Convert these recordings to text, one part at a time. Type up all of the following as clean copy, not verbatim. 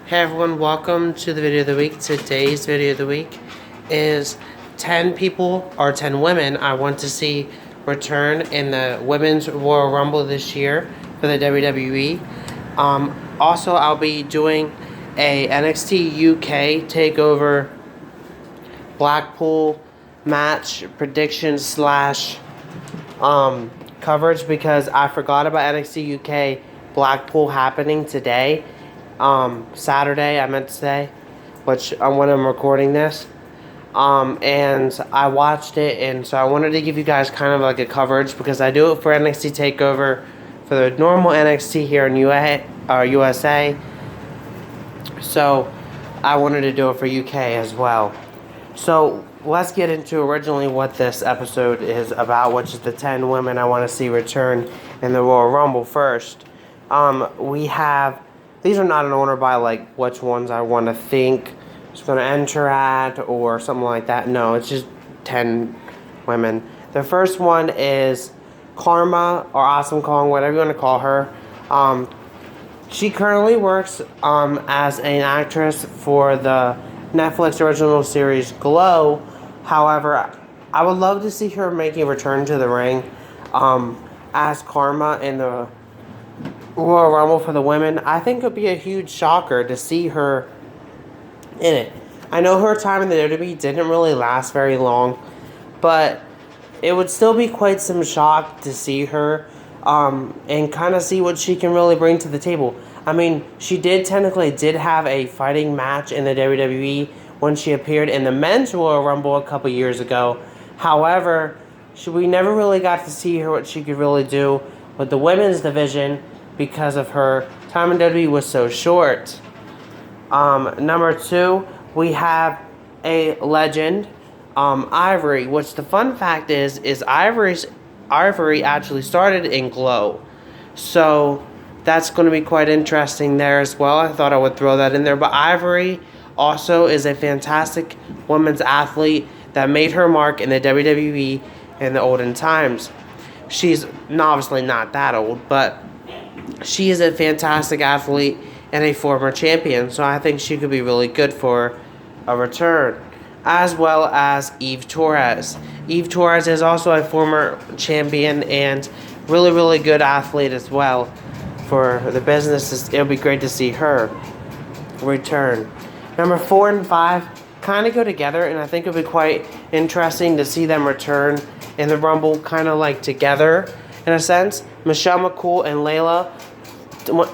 Hey everyone, welcome to the video of the week. Today's video of the week is 10 people or 10 women I want to see return in the Women's Royal Rumble this year for the WWE. Also, I'll be doing a NXT UK takeover Blackpool match prediction slash coverage because I forgot about NXT UK Blackpool happening today. Saturday, I meant to say, which when I'm recording this, and I watched it, and so I wanted to give you guys kind of like a coverage because I do it for NXT Takeover for the normal NXT here in USA, so I wanted to do it for UK as well. So let's get into originally what this episode is about, which is the 10 women I want to see return in the Royal Rumble. First, we have. These are not in order by like which ones I want to think is going to enter at or something like that. No, it's just 10 women. The first one is Karma or Awesome Kong, whatever you want to call her. She currently works as an actress for the Netflix original series Glow. However, I would love to see her making a return to the ring as Karma in the Royal Rumble for the women. I think it would be a huge shocker to see her in it. I know her time in the WWE didn't really last very long, but it would still be quite some shock to see her and kind of see what she can really bring to the table. I mean, she did have a fighting match in the WWE when she appeared in the Men's Royal Rumble a couple years ago. However, we never really got to see her what she could really do with the women's division because of her time in WWE was so short. Number 2, we have a legend, Ivory, which the fun fact is Ivory actually started in Glow. So that's going to be quite interesting there as well. I thought I would throw that in there. But Ivory also is a fantastic women's athlete that made her mark in the WWE in the olden times. She's obviously not that old, but she is a fantastic athlete and a former champion, so I think she could be really good for a return. As well as Eve Torres. Eve Torres is also a former champion and really, really good athlete as well for the business. It'll be great to see her return. Number 4 and 5 kind of go together, and I think it'll be quite interesting to see them return in the Rumble kind of like together in a sense. Michelle McCool and Layla,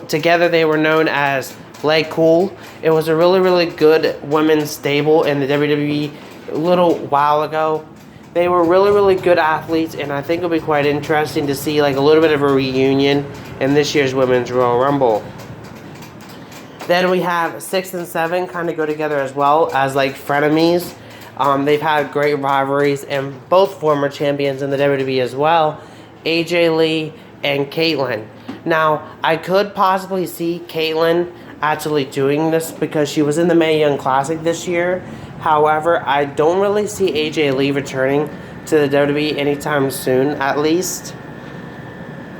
together they were known as Lay Cool. It was a really, really good women's stable in the WWE a little while ago. They were really, really good athletes, and I think it'll be quite interesting to see like a little bit of a reunion in this year's Women's Royal Rumble. Then we have 6 and 7 kind of go together as well as like frenemies. They've had great rivalries and both former champions in the WWE as well. AJ Lee and Caitlyn. Now, I could possibly see Caitlyn actually doing this because she was in the Mae Young Classic this year. However, I don't really see AJ Lee returning to the WWE anytime soon, at least.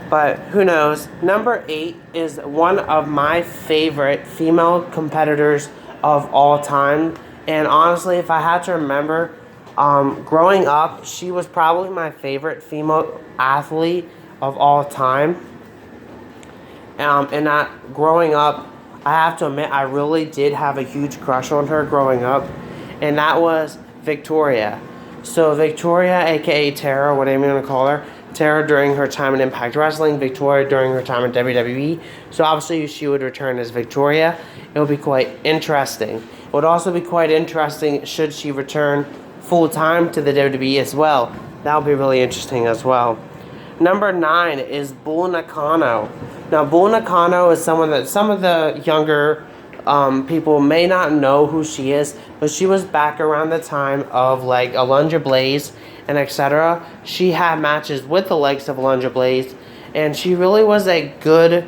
But who knows? Number 8 is one of my favorite female competitors of all time. And honestly, if I had to remember, growing up, she was probably my favorite female athlete of all time. And that growing up, I have to admit, I really did have a huge crush on her growing up, and that was Victoria. So Victoria, aka Tara, whatever you want to call her, Tara during her time in Impact Wrestling, Victoria during her time in WWE. So obviously she would return as Victoria. It would be quite interesting. It would also be quite interesting should she return full-time to the WWE as well. That would be really interesting as well. Number 9 is Bull Nakano. Now, Bull Nakano is someone that some of the younger people may not know who she is, but she was back around the time of like Alundra Blaze and etc. She had matches with the likes of Alundra Blaze, and she really was a good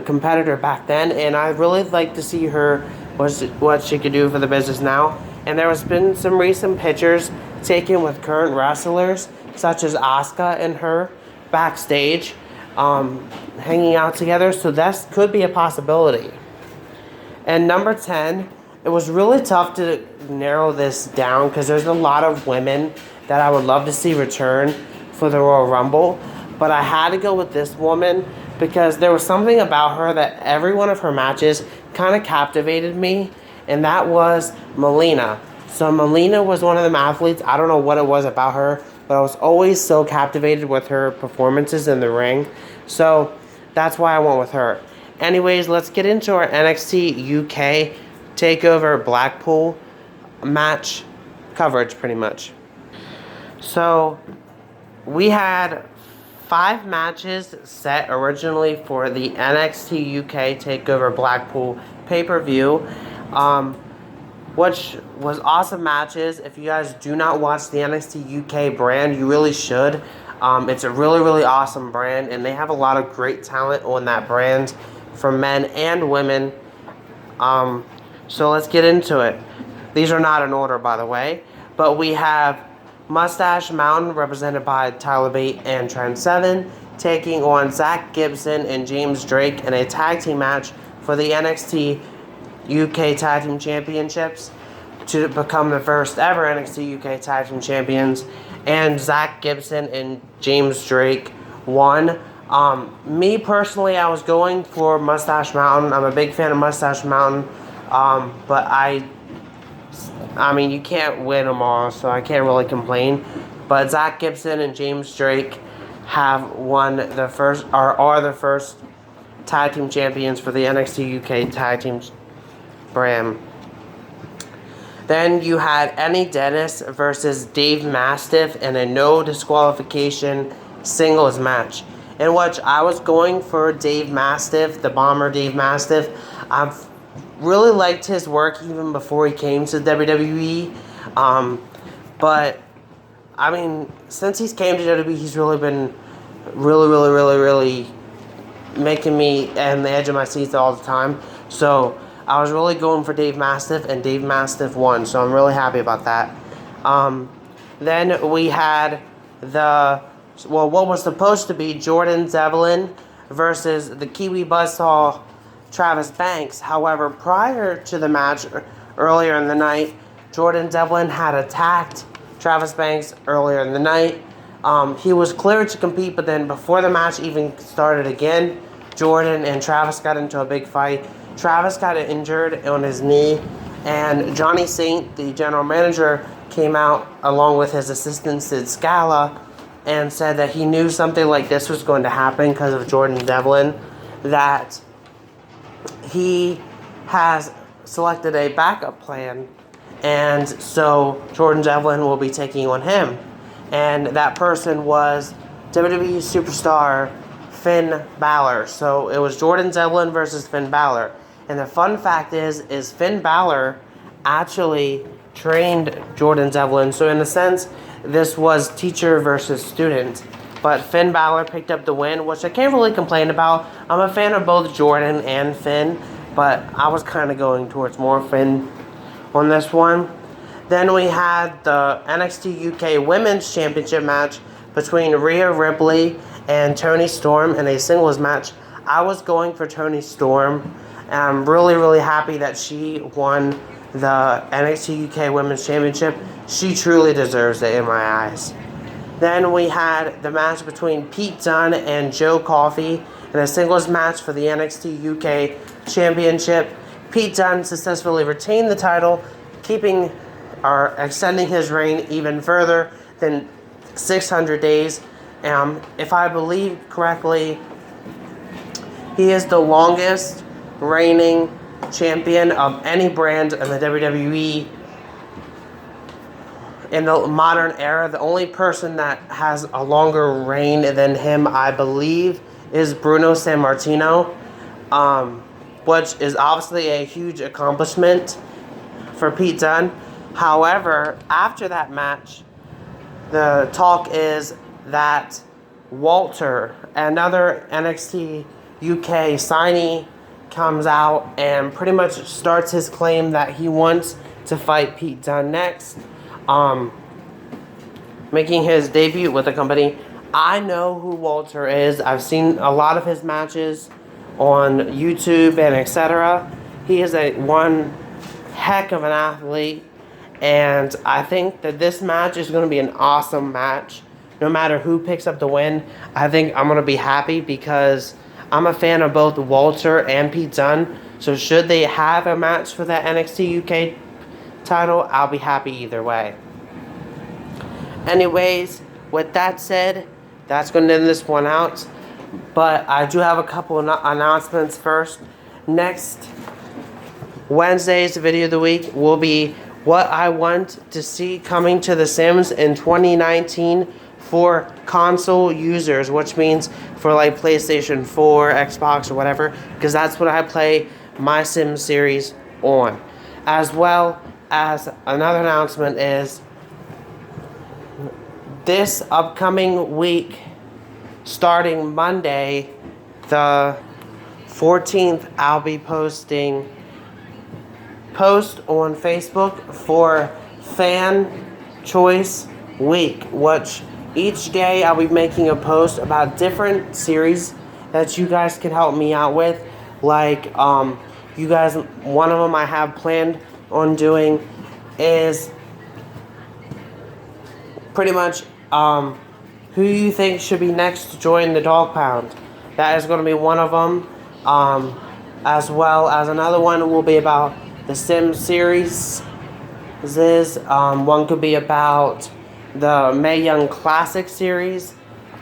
competitor back then, and I'd really like to see her what she could do for the business now. And there has been some recent pictures taken with current wrestlers such as Asuka and her backstage hanging out together, so that could be a possibility. And number 10, it was really tough to narrow this down because there's a lot of women that I would love to see return for the Royal Rumble. But I had to go with this woman because there was something about her that every one of her matches kind of captivated me, and that was Melina. So Melina was one of them athletes. I don't know what it was about her, but I was always so captivated with her performances in the ring. So that's why I went with her. Anyways, let's get into our NXT UK takeover Blackpool match coverage pretty much. So we had 5 matches set originally for the NXT UK takeover Blackpool pay-per-view, which was awesome matches. If you guys do not watch the NXT UK brand, you really should. It's a really, really awesome brand, and they have a lot of great talent on that brand for men and women. So let's get into it. These are not in order, by the way, but we have Mustache Mountain, represented by Tyler Bate and Trent Seven, taking on Zach Gibson and James Drake in a tag team match for the NXT UK Tag Team Championships to become the first ever NXT UK Tag Team Champions. And Zach Gibson and James Drake won. Me personally, I was going for Mustache Mountain. I'm a big fan of Mustache Mountain, but I mean, you can't win them all, so I can't really complain. But Zach Gibson and James Drake have won the first, or are the first tag team champions for the NXT UK Tag Team brand. Then you had Annie Dennis versus Dave Mastiff in a no disqualification singles match, in which I was going for Dave Mastiff, the Bomber Dave Mastiff. I've really liked his work even before he came to WWE. But, I mean, since he's came to WWE, he's really been really making me on the edge of my seat all the time. So I was really going for Dave Mastiff, and Dave Mastiff won. So I'm really happy about that. Then we had what was supposed to be Jordan Devlin versus the Kiwi Buzzsaw Travis Banks. However, prior to the match, earlier in the night, Jordan Devlin had attacked Travis Banks earlier in the night. He was cleared to compete, but then before the match even started again, Jordan and Travis got into a big fight. Travis got injured on his knee, and Johnny Saint, the general manager, came out along with his assistant Sid Scala and said that he knew something like this was going to happen because of Jordan Devlin, that he has selected a backup plan, and so Jordan Devlin will be taking on him. And that person was WWE superstar Finn Balor. So it was Jordan Devlin versus Finn Balor. And the fun fact is Finn Balor actually trained Jordan Devlin. So in a sense, this was teacher versus student. But Finn Balor picked up the win, which I can't really complain about. I'm a fan of both Jordan and Finn, but I was kind of going towards more Finn on this one. Then we had the NXT UK Women's Championship match between Rhea Ripley and Toni Storm in a singles match. I was going for Toni Storm, and I'm really happy that she won the NXT UK Women's Championship. She truly deserves it in my eyes. Then we had the match between Pete Dunne and Joe Coffey in a singles match for the NXT UK Championship. Pete Dunne successfully retained the title, extending his reign even further than 600 days. If I believe correctly, he is the longest reigning champion of any brand in the WWE in the modern era. The only person that has a longer reign than him, I believe, is Bruno Sammartino, which is obviously a huge accomplishment for Pete Dunne. However, after that match, the talk is that Walter, another NXT UK signee, comes out and pretty much starts his claim that he wants to fight Pete Dunne next, making his debut with the company. I know who Walter is. I've seen a lot of his matches on YouTube and etc. He is one heck of an athlete, and I think that this match is going to be an awesome match. No matter who picks up the win, I think I'm going to be happy because I'm a fan of both Walter and Pete Dunne. So should they have a match for that NXT UK title, I'll be happy either way. Anyways, with that said, that's going to end this one out. But I do have a couple of announcements first. Next Wednesday's video of the week will be what I want to see coming to The Sims in 2019 for console users, which means for like PlayStation 4, Xbox, or whatever, because that's what I play my Sims series on. As well as another announcement is this upcoming week, starting Monday, the 14th, I'll be posting post on Facebook for Fan Choice Week, which each day I'll be making a post about different series that you guys can help me out with. Like, you guys, one of them I have planned on doing is pretty much who you think should be next to join the Dog Pound. That is going to be one of them. As well as another one will be about the Sims series. One could be about the Mae Young Classic series,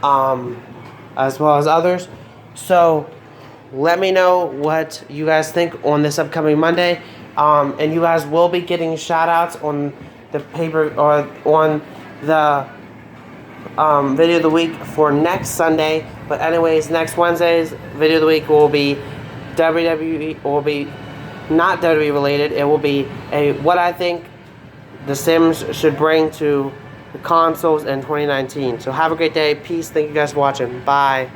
as well as others. So let me know what you guys think on this upcoming Monday. And you guys will be getting shout outs on the paper or on the video of the week for next Sunday. But anyways, next Wednesday's video of the week will be WWE, will be not WWE related. It will be what I think The Sims should bring to the consoles in 2019. So have a great day. Peace. Thank you guys for watching. Bye.